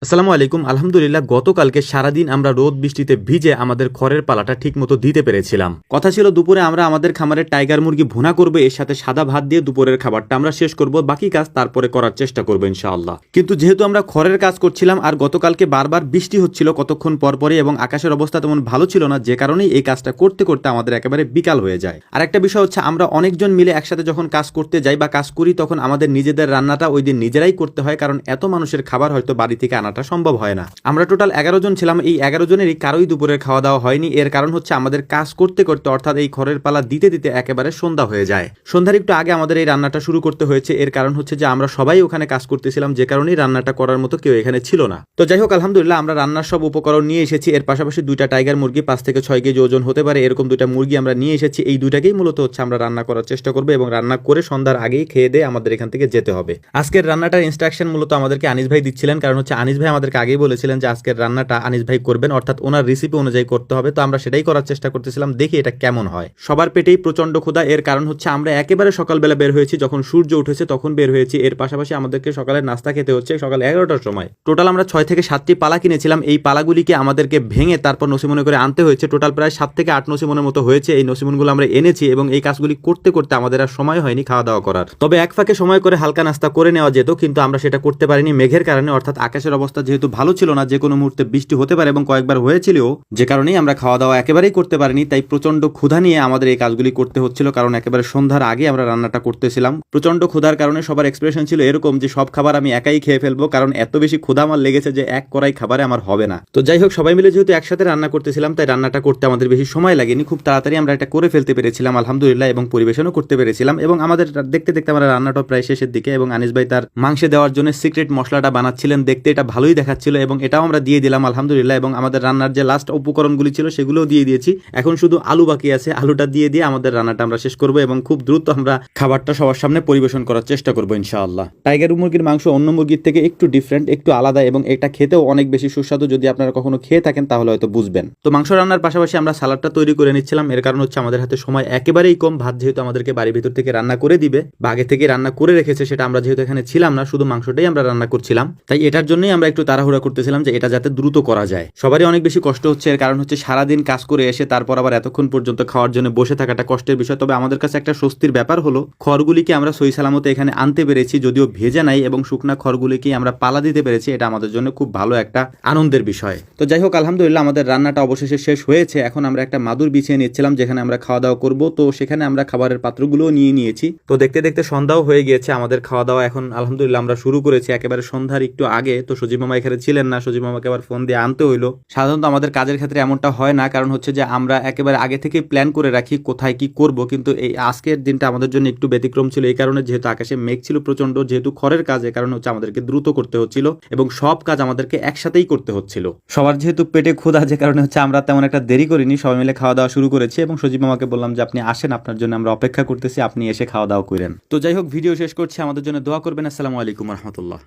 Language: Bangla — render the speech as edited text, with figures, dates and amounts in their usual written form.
আসসালামু আলাইকুম। আলহামদুলিল্লাহ গতকালকে সারাদিন আমরা রোদ বৃষ্টিতে ভিজে আমাদের খড়ের পালাটা ঠিকমতো দিতে পেরেছিলাম। কথা ছিল দুপুরে আমরা আমাদের খামারের টাইগার মুরগি ভুনা করবো, এর সাথে সাদা ভাত দিয়ে দুপুরের খাবারটা আমরা শেষ করব, বাকি কাজ তারপরে করার চেষ্টা করবো ইনশাআল্লাহ। কিন্তু যেহেতু আমরা খড়ের কাজ করছিলাম আর গতকালকে বারবার বৃষ্টি হচ্ছিল কতক্ষণ পরপরই এবং আকাশের অবস্থা তেমন ভালো ছিল না, যে কারণেই এই কাজটা করতে করতে আমাদের একেবারে বিকাল হয়ে যায়। আর একটা বিষয় হচ্ছে আমরা অনেকজন মিলে একসাথে যখন কাজ করতে যাই বা কাজ করি তখন আমাদের নিজেদের রান্নাটা ওই দিন নিজেরাই করতে হয়, কারণ এত মানুষের খাবার হয়তো বাড়ি থেকে আনাটা সম্ভব হয় না। আমরা টোটাল 11 জন ছিলাম, এই 11 জনেরই কারোই দুপুরের খাওয়া দাওয়া হয়নি। এর কারণ হচ্ছে আমাদের কাজ করতে করতে অর্থাৎ এই খড়ের পালা দিতে দিতে একেবারে সন্ধ্যা হয়ে যায়। সন্ধ্যার একটু আগে আমাদের এই রান্নাটা শুরু করতে হয়েছে। এর কারণ হচ্ছে যে আমরা সবাই ওখানে কাজ করতেছিলাম, যে কারণেই রান্নাটা করার মতো কেউ এখানে ছিল না। তো যাই হোক, আলহামদুলিল্লাহ আমরা রান্নার সব উপকরণ নিয়ে এসেছি। এর পাশাপাশি দুইটা টাইগার মুরগি 5 থেকে 6 কেজি ওজন হতে পারে এরকম দুইটা মুরগি আমরা নিয়ে এসেছি। এই দুইটাকেই মূলত হচ্ছে আমরা রান্না করার চেষ্টা করবো এবং রান্না করে সন্ধ্যার আগেই খেয়ে দিয়ে আমাদের এখান থেকে যেতে হবে। আজকের রান্নাটার ইনস্ট্রাকশন মূলত আমাদেরকে আনিস ভাই দিচ্ছিলেন, কারণ হচ্ছে আনিস ভাই আমাদেরকে আগেই বলেছিলেন যে আজকের রান্নাটা আনিস ভাই করবেন, অর্থাৎ ওনার রেসিপি অনুযায়ী করতে হবে। তো আমরা সেটাই করার চেষ্টা করতেছিলাম, দেখি এটা কেমন হয়। সবার পেটেই প্রচন্ড ক্ষুধা। এর কারণ হচ্ছে আমরা একেবারে সকালবেলা বের হয়েছি, যখন সূর্য উঠেছে তখন বের হয়েছি। এর পাশাপাশি আমাদেরকে সকালের নাস্তা খেতে হচ্ছে সকাল 11টার সময়। টোটাল আমরা 6 থেকে 7টি পালা কিনেছিলাম। এই পালাগুলিকে আমাদেরকে ভেঙে তারপর নসিমনে করে আনতে হয়েছে। টোটাল প্রায় 7 থেকে 8 নসিমনের মতো হয়েছে। এই নসিমনগুলো আমরা এনেছি এবং এই কাজগুলি করতে করতে আমাদের আর সময় হয়নি খাওয়া দাওয়া করার। তবে এক ফাঁকে সময় করে হালকা নাস্তা করে নেওয়া যেত, কিন্তু আমরা সেটা করতে পারিনি মেঘের কারণে, অর্থাৎ আকাশের অবস্থা যেহেতু ভালো ছিল না, যে কোনো মুহূর্তে বৃষ্টি হতে পারে এবং কয়েকবার হয়েছিল, যে কারণেই আমরা খাওয়া দাওয়া একেবারেই করতে পারিনি। তাই প্রচন্ড ক্ষুধা নিয়ে আমাদের এই কাজগুলি করতে হচ্ছিল, কারণ একেবারে সন্ধ্যার আগে আমরা রান্নাটা করতেছিলাম। প্রচন্ড ক্ষুধার কারণে সবার এক্সপ্রেশন ছিল এরকম যে সব খাবার আমি একাই খেয়ে ফেলবো, কারণ এত বেশি ক্ষুধা আমার লেগেছে যে এক কড়াই খাবারে আমার হবে না। তো যাই হোক, সবাই মিলে যেহেতু একসাথে রান্না করতেছিলাম তাই রান্নাটা করতে আমাদের বেশি সময় লাগেনি, খুব তাড়াতাড়ি আমরা এটা করে ফেলতে পেরেছিলাম আলহামদুলিল্লাহ, এবং পরিবেশনও করতে পেরেছিলাম। এবং আমাদের দেখতে দেখতে আমরা রান্নাটা প্রায় শেষের দিকে, এবং আনিস ভাই তার মাংসে দেওয়ার জন্য সিক্রেট মশলাটা বানাচ্ছিলেন। দেখতে এটা ভালোই দেখাচ্ছিল এবং এটাও আমরা দিয়ে দিলাম আলহামদুলিল্লাহ। এবং আমাদের রান্নার যে লাস্ট উপকরণগুলি ছিল সেগুলোও দিয়ে দিয়েছি। এখন শুধু আলু বাকি আছে, আলুটা দিয়ে দিয়ে আমাদের রান্নাটা আমরা শেষ করবো এবং খুব দ্রুত আমরা খাবারটা সবার সামনে পরিবেশন করার চেষ্টা করবো ইনশাআল্লাহ। টাইগার মুরগির মাংস অন্য মুরগির থেকে একটু ডিফারেন্ট, একটু আলাদা, এবং এটা খেতেও অনেক বেশি সুস্বাদু। যদি আপনারা কখনো খেয়ে থাকেন তাহলে হয়তো বুঝবেন। তো মাংস রান্নার পাশাপাশি আমরা সালাডটা তৈরি করে নিচ্ছিলাম। এর কারণ হচ্ছে আমাদের হাতে সময় একেবারেই কম। ভাত যেহেতু আমাদেরকে বাড়ির ভিতর থেকে রান্না করে দিবে বা আগে থেকে রান্না করে রেখেছে, সেটা আমরা যেহেতু এখানে ছিলাম না, শুধু মাংসটাই আমরা রান্না করছিলাম, তাই এটার জন্যই আমরা একটু তাড়াহুড়া করতেছিলাম যে এটা যাতে দ্রুত করা যায়। সবারই অনেক বেশি কষ্ট হচ্ছে। এর কারণ হচ্ছে সারাদিন কাজ করে এসে তারপর আবার এতক্ষণ পর্যন্ত খাওয়ার জন্য বসে থাকাটা কষ্টের বিষয়। তবে আমাদের কাছে একটা স্বস্তির ব্যাপার হলো খড়গুলিকে আমরা সহি সালামতে এখানে আনতে পেরেছি, যদিও ভেজা নাই, এবং শুকনা খড়গুলিকে আমরা পালা দিতে পেরেছি। এটা আমাদের জন্য খুব ভালো একটা আনন্দের বিষয়। তো যাই হোক, আলহামদুলিল্লাহ আমাদের রান্নাটা অবশেষে শেষ হয়েছে। এখন আমরা একটা মাদুর বিছিয়ে নিচ্ছিলাম যেখানে আমরা খাওয়া দাওয়া করব। তো সেখানে আমরা খাবারের পাত্রগুলোও নিয়ে নিয়েছি। তো দেখতে দেখতে সন্ধ্যাও হয়ে গিয়েছে। আমাদের খাওয়া দাওয়া এখন আলহামদুলিল্লাহ আমরা শুরু করেছি একেবারে সন্ধ্যার একটু আগে। তো সজীব মামা এখানে ছিলেন না, সজীব মামাকে আবার ফোন দিয়ে আনতে হইলো। সাধারণত আমাদের কাজের ক্ষেত্রে এমনটা হয় না, কারণ হচ্ছে যে আমরা একেবারে আগে থেকে প্ল্যান করে রাখি কোথায় কি করব। কিন্তু এই আজকের দিনটা আমাদের জন্য একটু ব্যতিক্রম ছিল, এই কারণে যেহেতু আকাশে মেঘ ছিল প্রচন্ড, যেহেতু খড়ের কাজ, এর কারণে হচ্ছে আমাদেরকে দ্রুত করতে হচ্ছিল এবং সব কাজ আমাদেরকে একসাথেই করতে হচ্ছিল। সবার যেহেতু পেটে ক্ষুধা, যে কারণে হচ্ছে আমরা তেমন একটা দেরি করিনি, সবাই মিলে খাওয়া দাওয়া শুরু করেছি। এবং সজীব মামাকে বললাম যে আপনি আসেন, আপনার জন্য আমরা অপেক্ষা করতেছি, আপনি এসে খাওয়া দাওয়া করেন। তো যাই হোক, ভিডিও শেষ করছি। আমাদের জন্য দোয়া করবেন। আসসালামু আলাইকুম রহমতুল্লাহ।